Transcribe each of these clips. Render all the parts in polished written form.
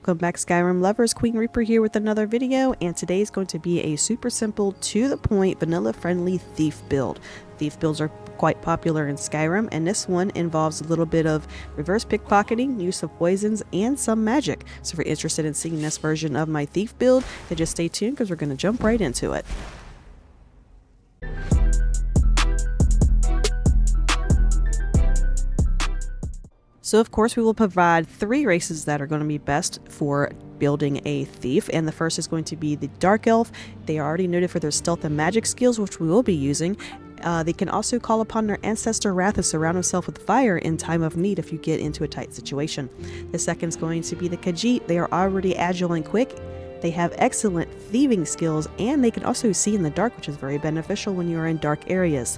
Welcome back, Skyrim lovers. Queen Reaper here with another video, and today is going to be a super simple, to the point, vanilla friendly thief build. Thief builds are quite popular in Skyrim, and this one involves a little bit of reverse pickpocketing, use of poisons, and some magic. So if you're interested in seeing this version of my thief build, then just stay tuned because we're going to jump right into it. So of course we will provide 3 races that are going to be best for building a thief, and the first is going to be the Dark Elf. They are already noted for their stealth and magic skills, which we will be using. They can also call upon their ancestor wrath to surround himself with fire in time of need if you get into a tight situation. The second is going to be the Khajiit. They are already agile and quick. They have excellent thieving skills, and they can also see in the dark, which is very beneficial when you are in dark areas.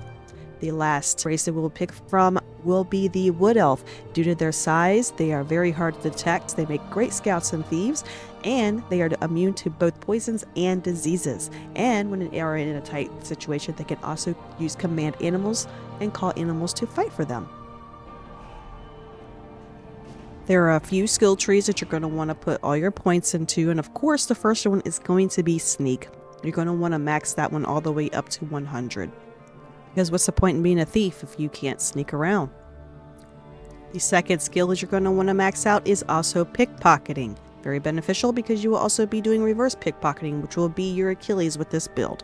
The last race that we'll pick from will be the Wood Elf. Due to their size, they are very hard to detect. They make great scouts and thieves, and they are immune to both poisons and diseases. And when they are in a tight situation, they can also use command animals and call animals to fight for them. There are a few skill trees that you're going to want to put all your points into, and of course the first one is going to be Sneak. You're going to want to max that one all the way up to 100. Because what's the point in being a thief if you can't sneak around? The second skill that you're going to want to max out is also pickpocketing. Very beneficial because you will also be doing reverse pickpocketing, which will be your Achilles with this build.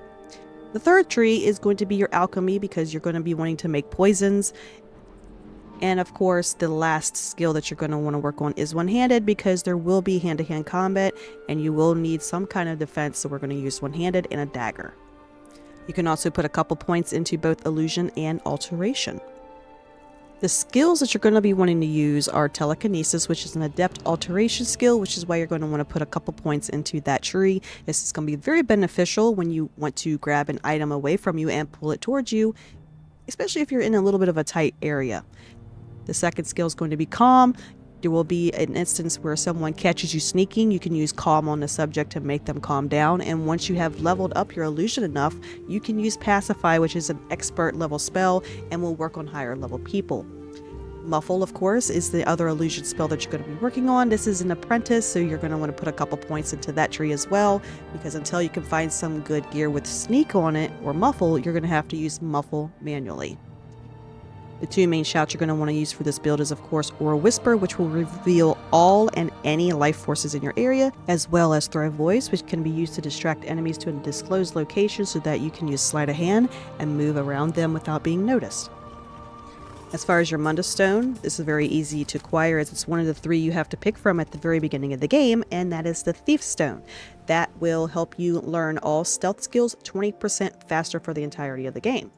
The third tree is going to be your Alchemy because you're going to be wanting to make poisons. And of course, the last skill that you're going to want to work on is one-handed because there will be hand-to-hand combat and you will need some kind of defense, so we're going to use one-handed and a dagger. You can also put a couple points into both illusion and alteration. The skills that you're going to be wanting to use are telekinesis, which is an adept alteration skill, which is why you're going to want to put a couple points into that tree. This is going to be very beneficial when you want to grab an item away from you and pull it towards you, especially if you're in a little bit of a tight area. The second skill is going to be calm. There will be an instance where someone catches you sneaking. You can use calm on the subject to make them calm down. And once you have leveled up your illusion enough, you can use pacify, which is an expert level spell and will work on higher level people. Muffle, of course, is the other illusion spell that you're going to be working on. This is an apprentice, so you're going to want to put a couple points into that tree as well, because until you can find some good gear with sneak on it or muffle, you're going to have to use muffle manually. The 2 main shouts you're going to want to use for this build is, of course, Aura Whisper, which will reveal all and any life forces in your area, as well as Throw Voice, which can be used to distract enemies to a disclosed location so that you can use Sleight of Hand and move around them without being noticed. As far as your Mundus Stone, this is very easy to acquire as it's one of the 3 you have to pick from at the very beginning of the game, and that is the Thief Stone. That will help you learn all stealth skills 20% faster for the entirety of the game.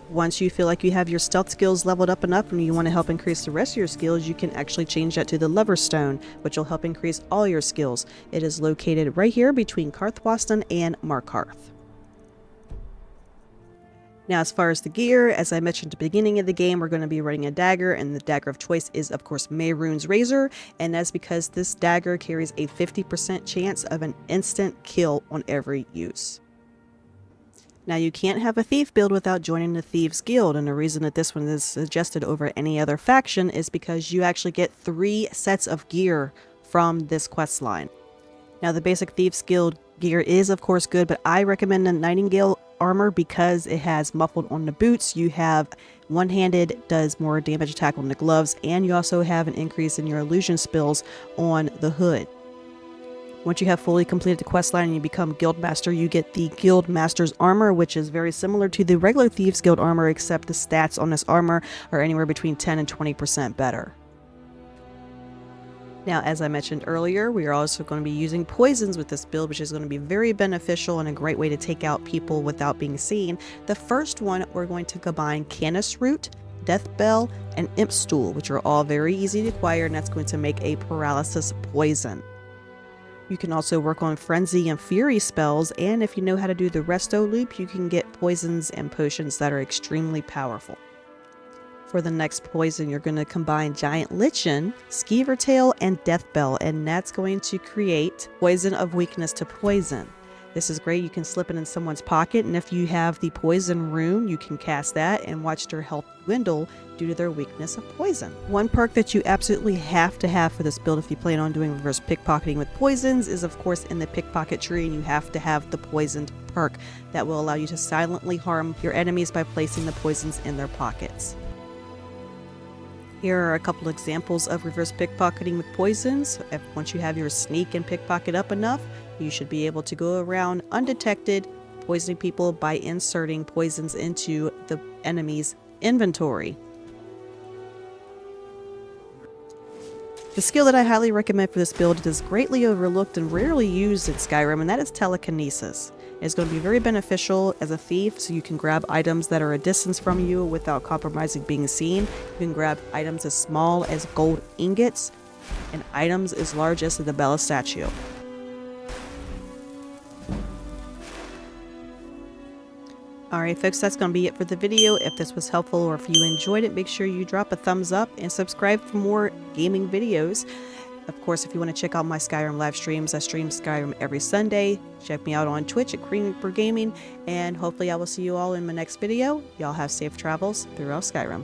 Once you feel like you have your stealth skills leveled up enough and you want to help increase the rest of your skills, you can actually change that to the Lover Stone, which will help increase all your skills. It is located right here between Karthwasten and Markarth. Now, as far as the gear, as I mentioned at the beginning of the game, we're going to be running a dagger, and the dagger of choice is, of course, Mehrunes Razor, and that's because this dagger carries a 50% chance of an instant kill on every use. Now, you can't have a thief build without joining the Thieves Guild, and the reason that this one is suggested over any other faction is because you actually get 3 sets of gear from this quest line. Now, the basic Thieves Guild gear is, of course, good, but I recommend the Nightingale armor because it has muffled on the boots. You have one-handed, does more damage attack on the gloves, and you also have an increase in your illusion spells on the hood. Once you have fully completed the quest line and you become Guild Master, you get the Guild Master's armor, which is very similar to the regular Thieves Guild armor, except the stats on this armor are anywhere between 10 and 20% better. Now, as I mentioned earlier, we are also going to be using poisons with this build, which is going to be very beneficial and a great way to take out people without being seen. The first one, we're going to combine Canis Root, Death Bell, and Imp Stool, which are all very easy to acquire, and that's going to make a paralysis poison. You can also work on Frenzy and Fury spells, and if you know how to do the Resto loop, you can get poisons and potions that are extremely powerful. For the next poison, you're going to combine Giant Lichen, Skeever Tail, and Death Bell, and that's going to create Poison of Weakness to Poison. This is great. You can slip it in someone's pocket, and if you have the poison rune, you can cast that and watch their health dwindle due to their weakness of poison. One perk that you absolutely have to have for this build if you plan on doing reverse pickpocketing with poisons is of course in the pickpocket tree, and you have to have the poisoned perk that will allow you to silently harm your enemies by placing the poisons in their pockets. Here are a couple examples of reverse pickpocketing with poisons. Once you have your sneak and pickpocket up enough, you should be able to go around undetected, poisoning people by inserting poisons into the enemy's inventory. The skill that I highly recommend for this build is greatly overlooked and rarely used in Skyrim, and that is telekinesis. It's going to be very beneficial as a thief, so you can grab items that are a distance from you without compromising being seen. You can grab items as small as gold ingots and items as large as the Bella statue. Alright folks, that's going to be it for the video. If this was helpful or if you enjoyed it, make sure you drop a thumbs up and subscribe for more gaming videos. Of course, if you want to check out my Skyrim live streams, I stream Skyrim every Sunday. Check me out on Twitch at Cream for Gaming, and hopefully I will see you all in my next video. Y'all have safe travels throughout Skyrim.